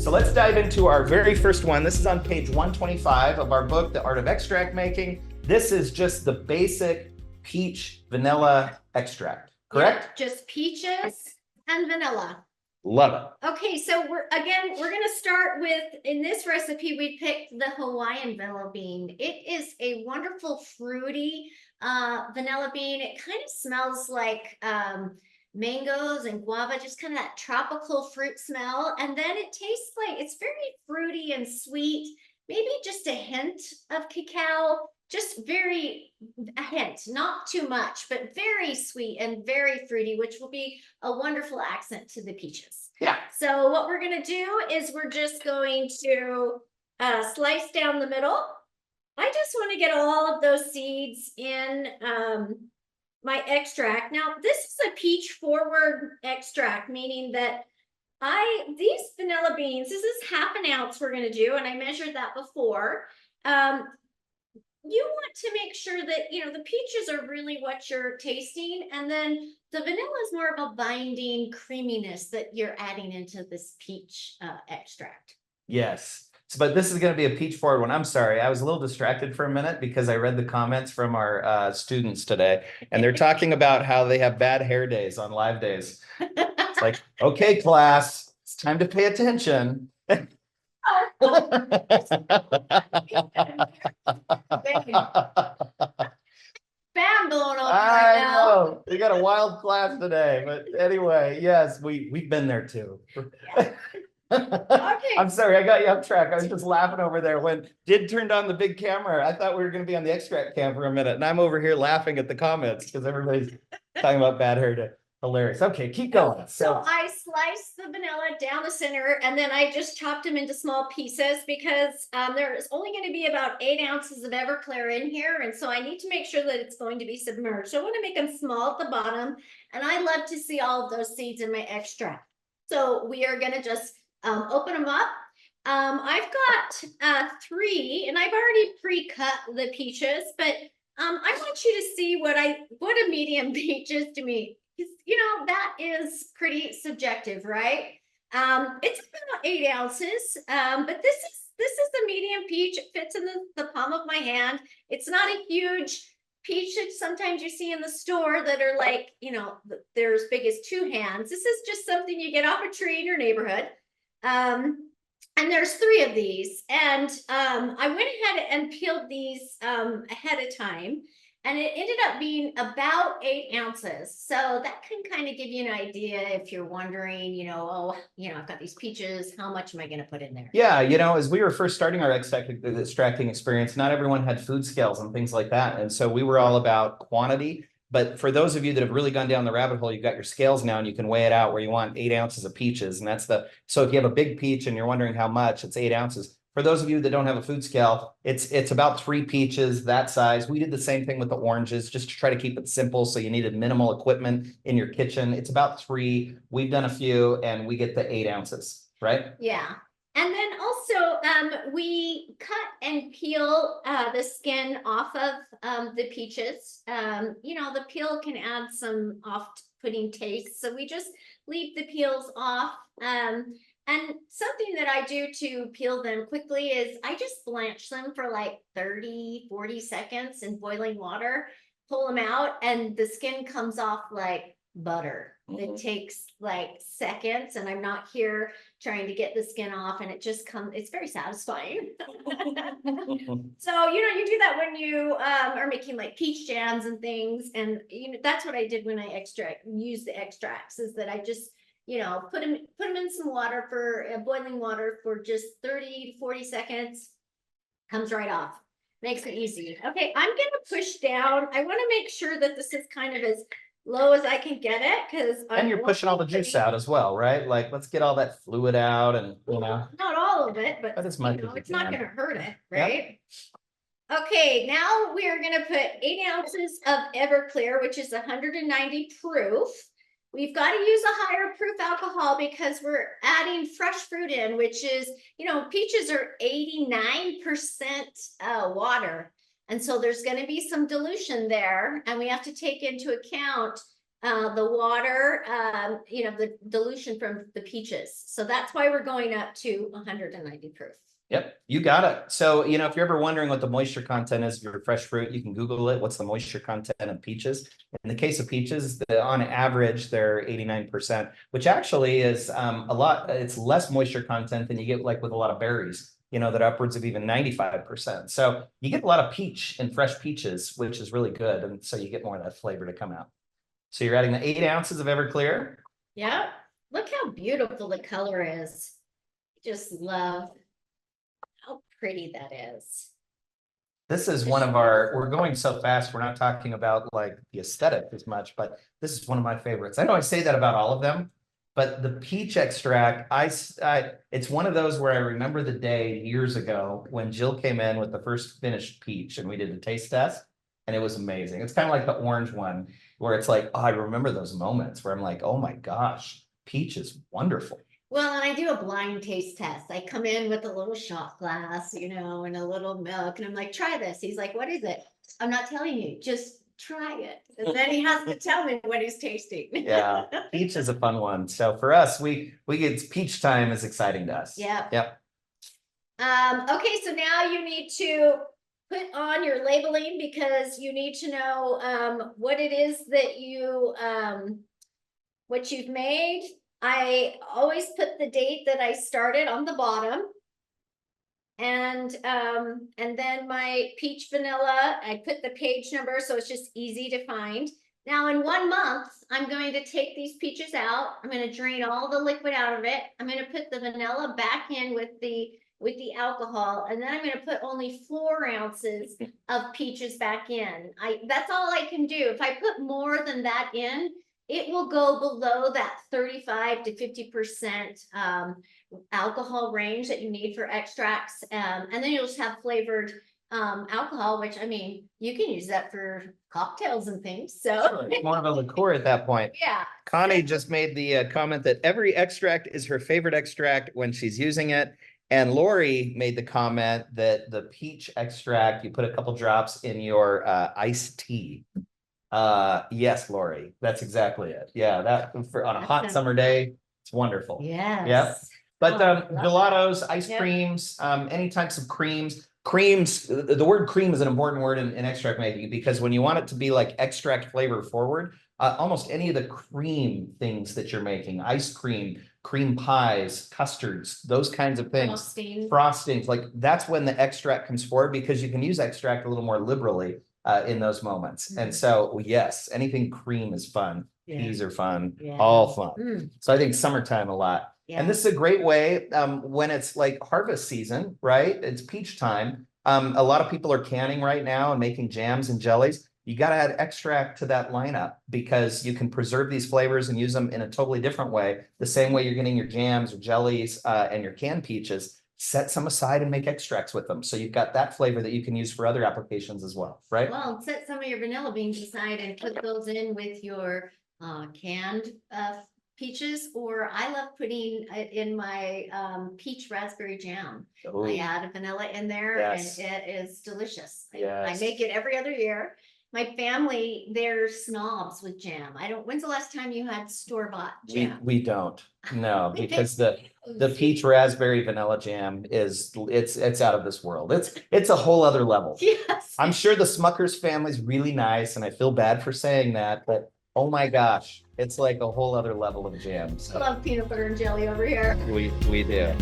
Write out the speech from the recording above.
So let's dive into our very first one. This is on page 125 of our book, The Art of Extract Making. This is just the basic peach vanilla extract, correct? Yeah, just peaches and vanilla. Love it. Okay, so we're going to start with, in this recipe, we picked the Hawaiian vanilla bean. It is a wonderful fruity vanilla bean. It kind of smells like mangoes and guava, just kind of that tropical fruit smell. And then it tastes like, it's very fruity and sweet, maybe just a hint of cacao, just a hint, not too much, but very sweet and very fruity, which will be a wonderful accent to the peaches. Yeah. So what we're going to do is we're just going to slice down the middle. I just want to get all of those seeds in my extract. Now, this is a peach forward extract, meaning that these vanilla beans, this is half an ounce we're going to do, and I measured that before. You want to make sure that, the peaches are really what you're tasting, and then the vanilla is more of a binding creaminess that you're adding into this peach extract. Yes. But this is going to be a peach forward one. I'm sorry. I was a little distracted for a minute because I read the comments from our students today, and they're talking about how they have bad hair days on live days. It's like, okay, class, it's time to pay attention. Bam going on right now. Know. You got a wild class today, but anyway, yes, we've been there too. Yeah. Okay. I'm sorry, I got you off track. I was just laughing over there when Did turned on the big camera. I thought we were going to be on the extract cam for a minute, and I'm over here laughing at the comments because everybody's talking about bad hair day. Hilarious. Okay, keep going. So I sliced the vanilla down the center, and then I just chopped them into small pieces because there's only going to be about 8 ounces of Everclear in here, and so I need to make sure that it's going to be submerged. So I want to make them small at the bottom, and I love to see all of those seeds in my extract. So we are going to just open them up. I've got 3, and I've already pre-cut the peaches, but I want you to see what a medium peach is to me. Because, that is pretty subjective, right? It's about 8 ounces, but this is the medium peach. It fits in the palm of my hand. It's not a huge peach that sometimes you see in the store that are like, they're as big as 2 hands. This is just something you get off a tree in your neighborhood. And there's 3 of these, and I went ahead and peeled these ahead of time, and it ended up being about 8 ounces. So that can kind of give you an idea if you're wondering, I've got these peaches, how much am I going to put in there? Yeah, as we were first starting our extracting experience, not everyone had food scales and things like that. And so we were all about quantity. But for those of you that have really gone down the rabbit hole, you've got your scales now and you can weigh it out where you want 8 ounces of peaches. And so if you have a big peach and you're wondering how much, it's 8 ounces. For those of you that don't have a food scale, it's about 3 peaches that size. We did the same thing with the oranges just to try to keep it simple. So you needed minimal equipment in your kitchen. It's about 3. We've done a few and we get the 8 ounces, right? Yeah. And then also, we cut and peel the skin off of the peaches. The peel can add some off-putting taste, so we just leave the peels off. And something that I do to peel them quickly is I just blanch them for like 30-40 seconds in boiling water, pull them out, and the skin comes off like butter. Mm-hmm. It takes like seconds, and I'm not here trying to get the skin off, and it's very satisfying. So, you do that when you are making like peach jams and things, and that's what I did when I use the extracts, is that I just put them in some water for boiling water for just 30-40 seconds, comes right off. Makes it easy. Okay, I'm gonna push down. I want to make sure that this is kind of as low as I can get it, because you're pushing all the juice out as well, right? Like, let's get all that fluid out, and not all of it, but as much it's not going to hurt it, right? Yep. Okay, now we are going to put 8 ounces of Everclear, which is 190 proof. We've got to use a higher proof alcohol because we're adding fresh fruit in, which is, peaches are 89% water. And so there's going to be some dilution there, and we have to take into account the water, the dilution from the peaches. So that's why we're going up to 190 proof. Yep, you got it. So, if you're ever wondering what the moisture content is of your fresh fruit, you can Google it. What's the moisture content of peaches? In the case of peaches, on average, they're 89%, which actually is a lot. It's less moisture content than you get like with a lot of berries, that are upwards of even 95%. So you get a lot of peach in fresh peaches, which is really good. And so you get more of that flavor to come out. So you're adding the 8 ounces of Everclear. Yeah, look how beautiful the color is. Just love how pretty that is. This is one of we're going so fast, we're not talking about like the aesthetic as much, but this is one of my favorites. I know I say that about all of them, but the peach extract, it's one of those where I remember the day years ago when Jill came in with the first finished peach and we did the taste test and it was amazing. It's kind of like the orange one where it's like, oh, I remember those moments where I'm like, oh my gosh, peach is wonderful. Well, and I do a blind taste test. I come in with a little shot glass, and a little milk, and I'm like, try this. He's like, what is it? I'm not telling you, just try it. And then he has to tell me what he's tasting. Yeah, peach is a fun one. So for us, we get peach time is exciting to us. Yeah. Yep. Okay, so now you need to put on your labeling because you need to know what it is that what you've made. I always put the date that I started on the bottom. And then my peach vanilla, I put the page number so it's just easy to find. Now in 1 month, I'm going to take these peaches out. I'm going to drain all the liquid out of it. I'm going to put the vanilla back in with the alcohol, and then I'm going to put only 4 ounces of peaches back in. That's all I can do. If I put more than that in, it will go below that 35 to 50% alcohol range that you need for extracts. And then you'll just have flavored alcohol, which you can use that for cocktails and things. So it's more of a liqueur at that point. Yeah. Connie just made the comment that every extract is her favorite extract when she's using it. And Lori made the comment that the peach extract, you put a couple drops in your iced tea. Yes, Lori, that's exactly it. Yeah, that on a hot summer day, it's wonderful. Yes. Yep. But gelatos, ice Yep. creams, any types of creams. The word cream is an important word in extract making because when you want it to be like extract flavor forward, almost any of the cream things that you're making, ice cream, cream pies, custards, those kinds of things, frostings, like that's when the extract comes forward because you can use extract a little more liberally in those moments. And so, yes, anything cream is fun. Yeah. Teas are fun, all fun. So I think summertime a lot. Yeah. And this is a great way when it's like harvest season, right? It's peach time. A lot of people are canning right now and making jams and jellies. You got to add extract to that lineup because you can preserve these flavors and use them in a totally different way. The same way you're getting your jams or jellies and your canned peaches, set some aside and make extracts with them. So you've got that flavor that you can use for other applications as well, right? Well, set some of your vanilla beans aside and put those in with your canned peaches, or I love putting it in my peach raspberry jam. Ooh. I add vanilla in there. Yes. And it is delicious. Yes. I make it every other year. My family, they're snobs with jam. When's the last time you had store-bought jam? We don't, no, because the peach raspberry vanilla jam it's out of this world. It's a whole other level. Yes. I'm sure the Smucker's family's really nice, and I feel bad for saying that, but oh my gosh, it's like a whole other level of jam. So. I love peanut butter and jelly over here. We do.